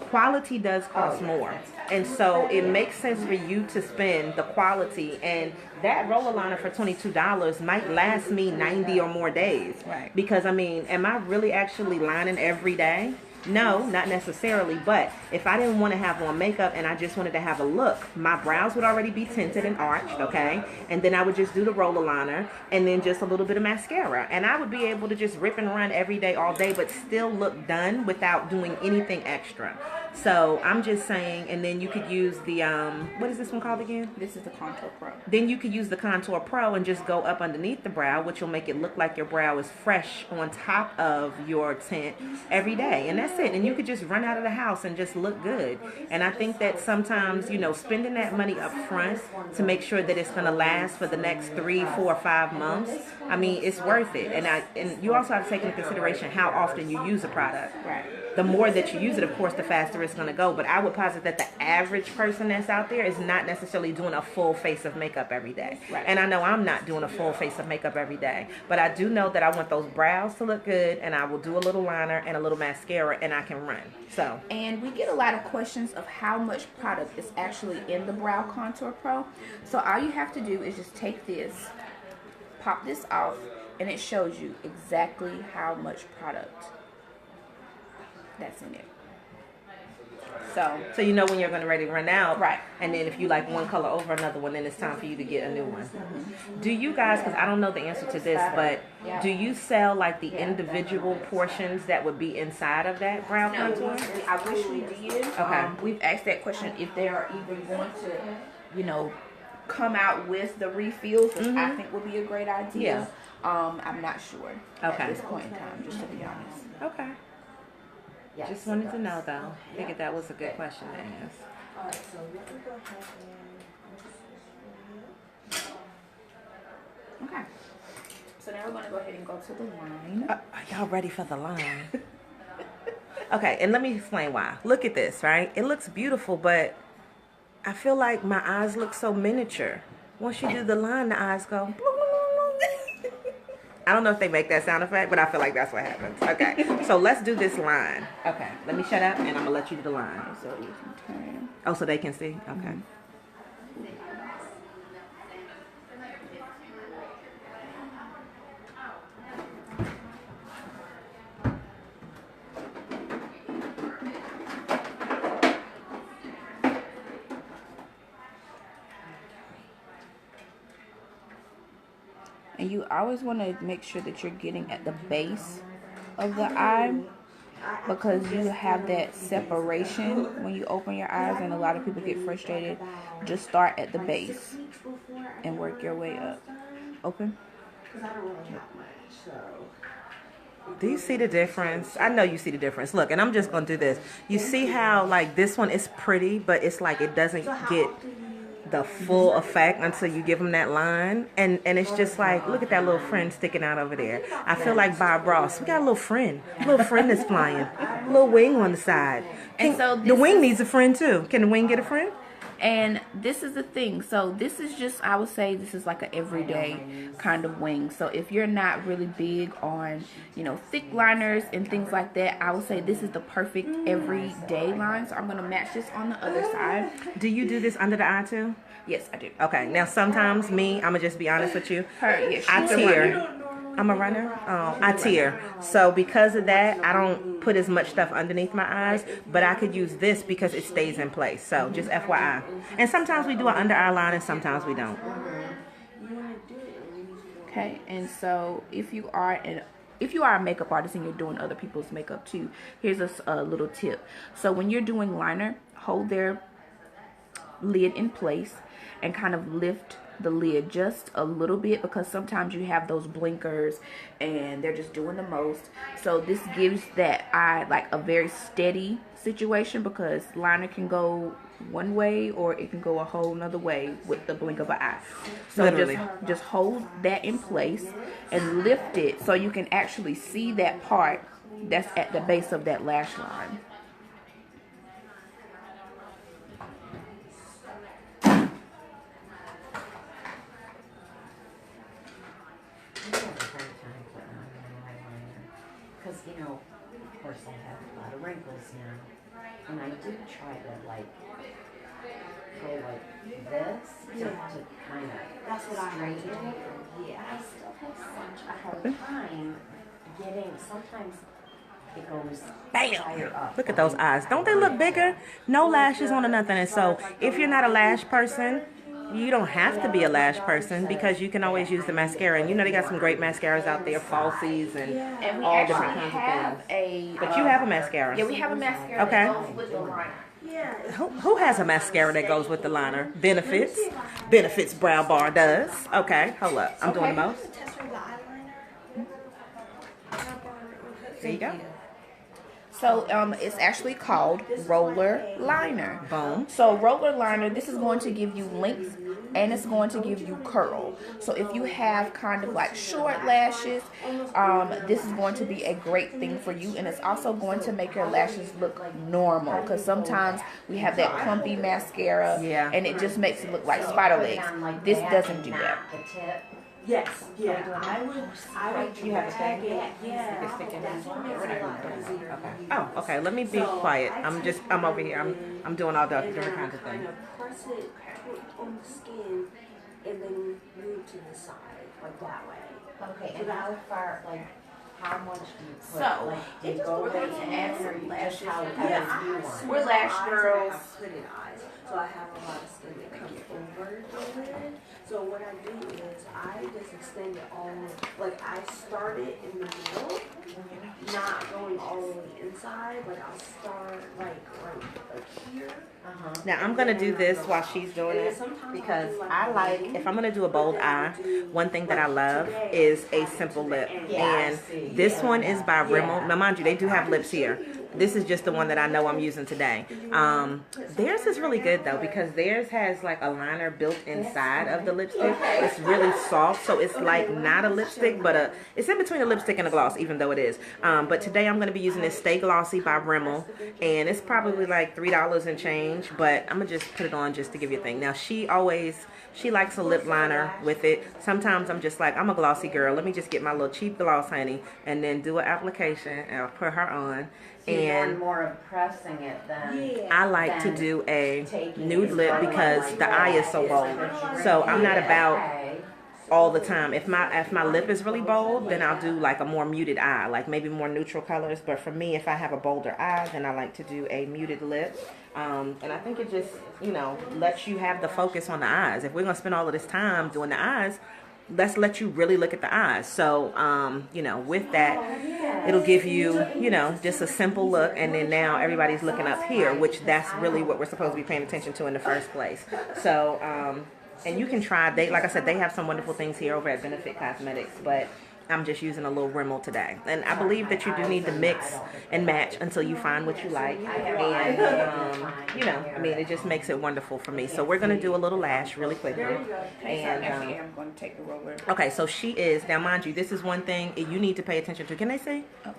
Quality does cost more. And so it makes sense for you to spend the quality. And that roller liner for $22 might last me 90 or more days. Right. Because, I mean, am I really actually lining every day? No, not necessarily, but if I didn't want to have on makeup and I just wanted to have a look, my brows would already be tinted and arched, okay? And then I would just do the roller liner and then just a little bit of mascara. And I would be able to just rip and run every day, all day, but still look done without doing anything extra. So I'm just saying, and then you could use the, what is this one called again? This is the Contour Pro. Then you could use the Contour Pro and just go up underneath the brow, which will make it look like your brow is fresh on top of your tint every day. And that's it. And you could just run out of the house and just look good. And I think that sometimes, you know, spending that money up front to make sure that it's going to last for the next 3, 4, 5 months, I mean, it's worth it. And you also have to take into consideration how often you use a product. Right. The more that you use it, of course, the faster it's going to go. But I would posit that the average person that's out there is not necessarily doing a full face of makeup every day. Right. And I know I'm not doing a full face of makeup every day. But I do know that I want those brows to look good, and I will do a little liner and a little mascara, and I can run. So. And we get a lot of questions of how much product is actually in the Brow Contour Pro. So all you have to do is just take this, pop this off, and it shows you exactly how much product that's in it. So you know when you're going to ready to run out. Right. And then if you like one color over another one, then it's time for you to get a new one. Do you guys, because I don't know the answer to this, but do you sell like the individual portions that would be inside of that brow contour? I wish we did. Okay. We've asked that question if they are even going to, you know, come out with the refills, which I think would be a great idea. I'm not sure at this point in time, just to be honest. Okay. Yes, Just wanted to know, though. Figured that was a good question to ask. Alright, so let me go ahead and Okay. So now we're going to go ahead and go to the line. Are y'all ready for the line? Okay, and let me explain why. Look at this, right? It looks beautiful, but I feel like my eyes look so miniature. Once you do the line, the eyes go... I don't know if they make that sound effect, but I feel like that's what happens. Okay, so let's do this line. Okay, let me shut up, and I'm going to let you do the line. So you can turn. Oh, so they can see? Okay. And you always want to make sure that you're getting at the base of the eye, because you have that separation when you open your eyes, and a lot of people get frustrated. Just start at the base and work your way up. Open. Do you see the difference? I know you see the difference. Look, and I'm just going to do this. You see how, like, this one is pretty, but it's like it doesn't get the full effect until you give them that line. And it's just like, look at that little friend sticking out over there. I feel like Bob Ross. We got a little friend that's flying. A little wing on the side. And so the wing needs a friend too. Can the wing get a friend? And this is the thing. So this is just, I would say this is like an everyday kind of wing. So if you're not really big on, you know, thick liners and things like that, I would say this is the perfect everyday line. So I'm going to match this on the other side. Do you do this under the eye too? Yes, I do. Okay. Now sometimes I'm going to just be honest with you. Yeah, I tear. I'm a runner. I tear. So because of that, I don't put as much stuff underneath my eyes, but I could use this because it stays in place. So just FYI. And sometimes we do an under eye line and sometimes we don't. Okay, and so if you are a makeup artist and you're doing other people's makeup too, here's a little tip. So when you're doing liner, hold their lid in place and kind of lift the lid just a little bit, because sometimes you have those blinkers and they're just doing the most. So this gives that eye like a very steady situation, because liner can go one way or it can go a whole nother way with the blink of an eye. So Literally. just hold that in place and lift it so you can actually see that part that's at the base of that lash line. Because, you know, of course I have a lot of wrinkles now. And I do try to, like, go like this to kind of straighten it. Yeah, I still have such a hard time getting, sometimes it goes higher up. Look at those eyes. Don't they look bigger? No lashes on or nothing. And so if you're not a lash person, you don't have to be a lash person, because you can always use the mascara. And you know they got some great mascaras out there, falsies and we all different actually kinds of things. have But you have a mascara. Yeah, we have a mascara Okay. that goes with the liner. Who has a mascara that goes with the liner? Benefits. Benefits Brow Bar does. Okay, hold up. I'm doing the most. Test with the eyeliner. There you go. So it's actually called roller liner. Boom. So roller liner, this is going to give you length and it's going to give you curl. So if you have kind of like short lashes, this is going to be a great thing for you, and it's also going to make your lashes look normal, because sometimes we have that clumpy mascara and it just makes it look like spider legs. This doesn't do that. Yes, yeah. I would. You have a thing? Yeah. You can stick it in. That's what makes it a lot easier. Okay. Oh, okay. Let me be quiet. I'm over here. I'm doing all the different kinds of Kind things. of press it on the skin and then move to the side, like that way. Okay, and how far, like, how much do you put? So, like, do you go right in, or you just how you want? We're lash girls. I put in eyes, so I have a lot of skin that comes over the lid. So what I do is I just extend it all, like I start it in the middle, not going all the way inside. Like I'll start like here. Now I'm gonna do this while she's doing it, because I like, if I'm gonna do a bold eye, one thing that I love is a simple lip, and this one is by Rimmel. Now mind you, they do have lips here. This is just the one that I know I'm using today. Theirs is really good though, because theirs has like a liner built inside of the lipstick. It's really soft, so it's like not a lipstick, but it's in between a lipstick and a gloss, even though it is. But today I'm going to be using this Stay Glossy by Rimmel, and it's probably like $3 and change, but I'm going to just put it on just to give you a thing. Now she likes a lip liner with it. Sometimes I'm just like, I'm a glossy girl. Let me just get my little cheap gloss, honey, and then do an application, and I'll put her on. And more of pressing it than I like to do a nude lip because the eye is so bold. So I'm not about all the time. If my lip is really bold, then I'll do like a more muted eye, like maybe more neutral colors. But for me, if I have a bolder eye, then I like to do a muted lip. And I think it just, lets you have the focus on the eyes. If we're going to spend all of this time doing the eyes, let's let you really look at the eyes. So, with that, it'll give you, just a simple look. And then now everybody's looking up here, which that's really what we're supposed to be paying attention to in the first place. So, and you can try, like I said, they have some wonderful things here over at Benefit Cosmetics, but I'm just using a little Rimmel today. And I believe that you do need to mix and match until you find what you like. And, it just makes it wonderful for me. So we're going to do a little lash really quickly. And I'm going to take the roller. okay, so she is, now mind you, this is one thing you need to pay attention to. Can they see? Oh.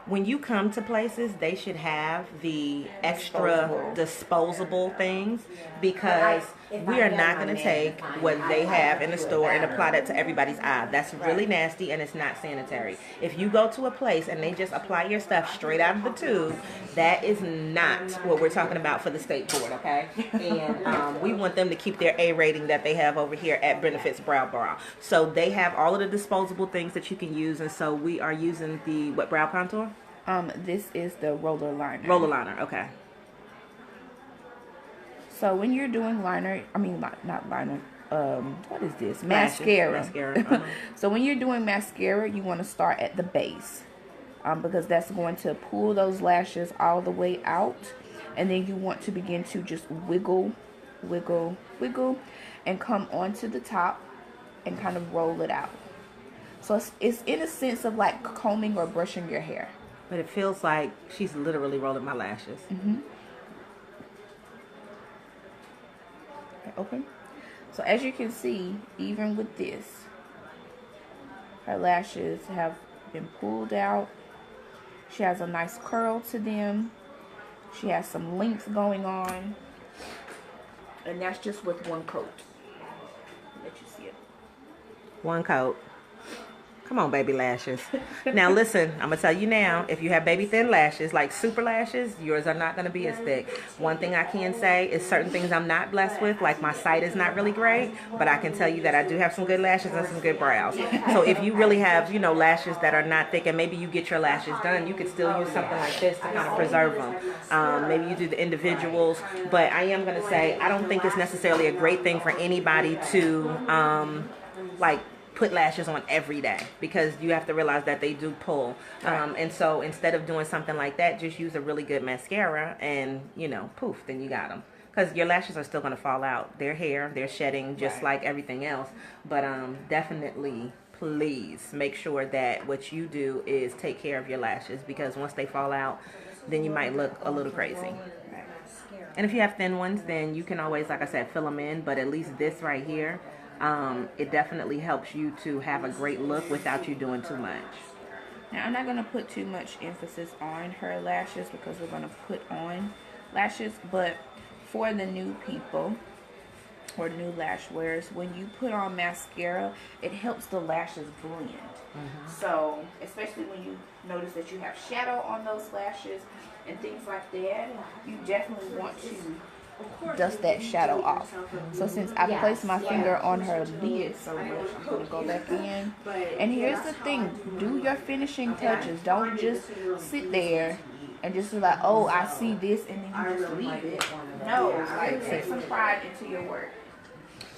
When you come to places, they should have the extra disposable things, because we are not going to take what they have in the store and apply that to everybody's eye. That's really nasty and it's not sanitary. If you go to a place and they just apply your stuff straight out of the tube, that is not what we're talking about for the state board, okay? And we want them to keep their A rating that they have over here at Benefits Brow Bar. So they have all of the disposable things that you can use, and so we are using the, what, brow contour? This is the roller liner. Roller liner, okay. So when you're doing liner, not liner, what is this? Lashes. Mascara. So when you're doing mascara, you want to start at the base, because that's going to pull those lashes all the way out, and then you want to begin to just wiggle wiggle, wiggle, and come onto the top and kind of roll it out. So it's in a sense of like combing or brushing your hair. But it feels like she's literally rolling my lashes. Mm-hmm. Okay, open. So as you can see, even with this, her lashes have been pulled out. She has a nice curl to them. She has some length going on. And that's just with one coat. Let you see it. One coat. Come on, baby lashes. Now listen, I'm gonna tell you now, if you have baby thin lashes, like super lashes, yours are not gonna be as thick. One thing I can say is certain things I'm not blessed with, like my sight is not really great, but I can tell you that I do have some good lashes and some good brows. So if you really have, you know, lashes that are not thick, and maybe you get your lashes done, you could still use something like this to kind of preserve them. Maybe you do the individuals, but I am gonna say, I don't think it's necessarily a great thing for anybody to, like, put lashes on every day, because you have to realize that they do pull. And so instead of doing something like that, just use a really good mascara and, you know, poof, then you got them. Because your lashes are still going to fall out. They're hair, they're shedding just like everything else. But definitely, please make sure that what you do is take care of your lashes, because once they fall out, then you might look a little crazy. And if you have thin ones, then you can always, like I said, fill them in. But at least this right here, it definitely helps you to have a great look without you doing too much. Now, I'm not going to put too much emphasis on her lashes because we're going to put on lashes. But for the new people or new lash wearers, when you put on mascara, it helps the lashes blend. So, especially when you notice that you have shadow on those lashes and things like that, you definitely want to dust that shadow off. So since I placed my finger on her lid so much, I'm going to go back in. And here's the thing, do your finishing touches. Don't just sit there and just be like, oh, I see this, and then you just leave it. No, like, take some pride into your work.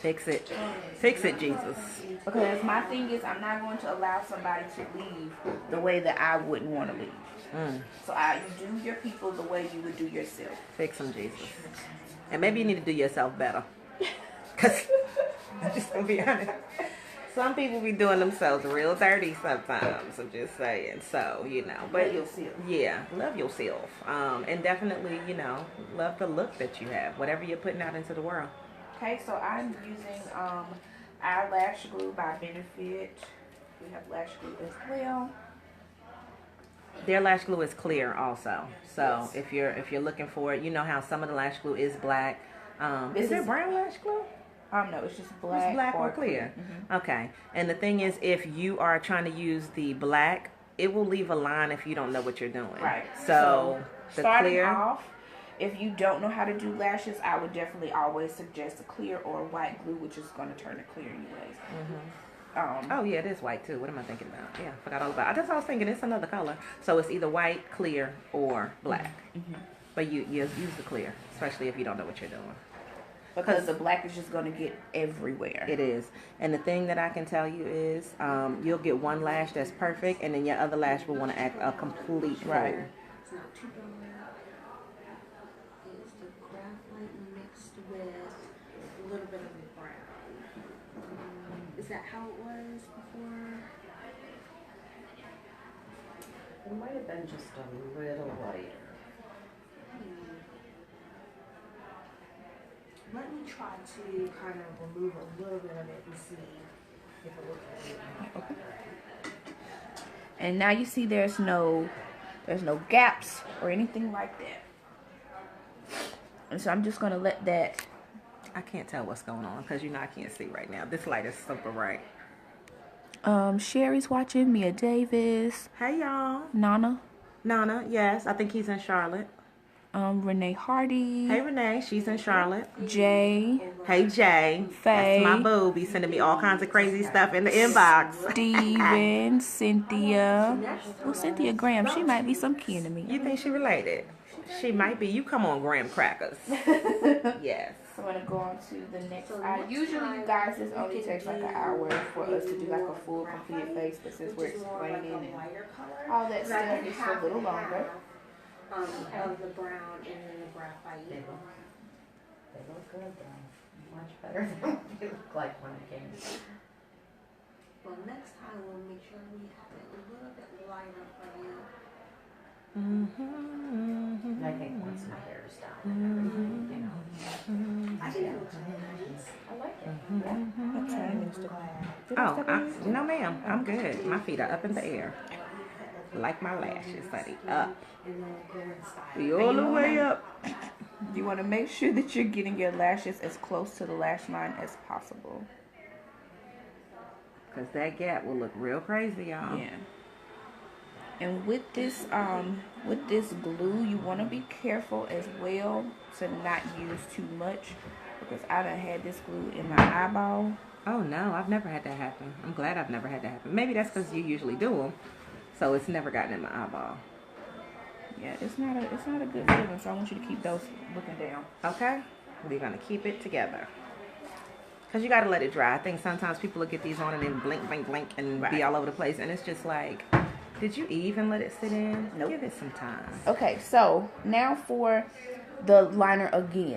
Fix it. Fix it, Jesus. Because my thing is, I'm not going to allow somebody to leave the way that I wouldn't want to leave. So you do your people the way you would do yourself. Fix them, Jesus. And maybe you need to do yourself better. Because, I'm just going to be honest, some people be doing themselves real dirty sometimes. I'm just saying. So, you know. But love yourself. Yeah, love yourself. And definitely, you know, love the look that you have. Whatever you're putting out into the world. Okay, so I'm using eyelash glue by Benefit. We have lash glue as well. Their lash glue is clear also. So if you're looking for it, you know how some of the lash glue is black. Is there brown lash glue? No, it's just black. It's black or clear. Okay. And the thing is, if you are trying to use the black, it will leave a line if you don't know what you're doing. Right. So the starting clear off, if you don't know how to do lashes, I would definitely always suggest a clear or a white glue, which is going to turn it clear anyways. Oh yeah, it is white too. What am I thinking about? Yeah, I forgot all about it. That's what I was thinking. It's another color. So it's either white, clear, or black. But you use the clear, especially if you don't know what you're doing. Because the black is just going to get everywhere. It is. And the thing that I can tell you is you'll get one lash that's perfect, and then your other lash will want to act a complete fool. Right. It's not too dark. It's the graphite mixed with a little bit of a brown. Is that how it was before? It might have been just a little lighter. Let me try to kind of remove a little bit of it and see if it looks like it. And now you see there's no gaps or anything like that. And so I'm just going to let that. I can't tell what's going on because you know I can't see right now. This light is super bright. Sherry's watching, Mia Davis. Hey y'all. Nana, yes. I think he's in Charlotte. Renee Hardy. Hey Renee, she's in Charlotte. Jay. Hey Jay. Faye. That's my boo. Be sending me all kinds of crazy stuff in the inbox. Steven. Cynthia. Well, Cynthia Graham, she might be some kin to me. You think she related? She might be. You come on, graham crackers. Yes. So I'm going to go on to the next eye. Usually, you guys, this only takes like an hour for us to do like a full, complete face. But since we're explaining and all that stuff, it's a little longer. Of the brown and then the graphite. They look good though. Much better than what they look like when I came. Well, next time we'll make sure we have it a little bit lighter for you. And I think once my hair is done and everything, you know. I think it looks nice. I like it. Oh, no ma'am, I'm good. My feet are up in the air. Like my lashes, honey. Up. All the way up. You want to make sure that you're getting your lashes as close to the lash line as possible. Because that gap will look real crazy, y'all. Yeah. And with this glue, you want to be careful as well to not use too much, because I done had this glue in my eyeball. Oh no, I've never had that happen. I'm glad I've never had that happen. Maybe that's because you usually do them, so it's never gotten in my eyeball. Yeah, it's not a good feeling, so I want you to keep those looking down. Okay, we're gonna keep it together. Cause you gotta let it dry. I think sometimes people will get these on and then blink, blink, blink, and be all over the place, and it's just like, did you even let it sit in? Nope. Give it some time. Okay, so now for the liner again.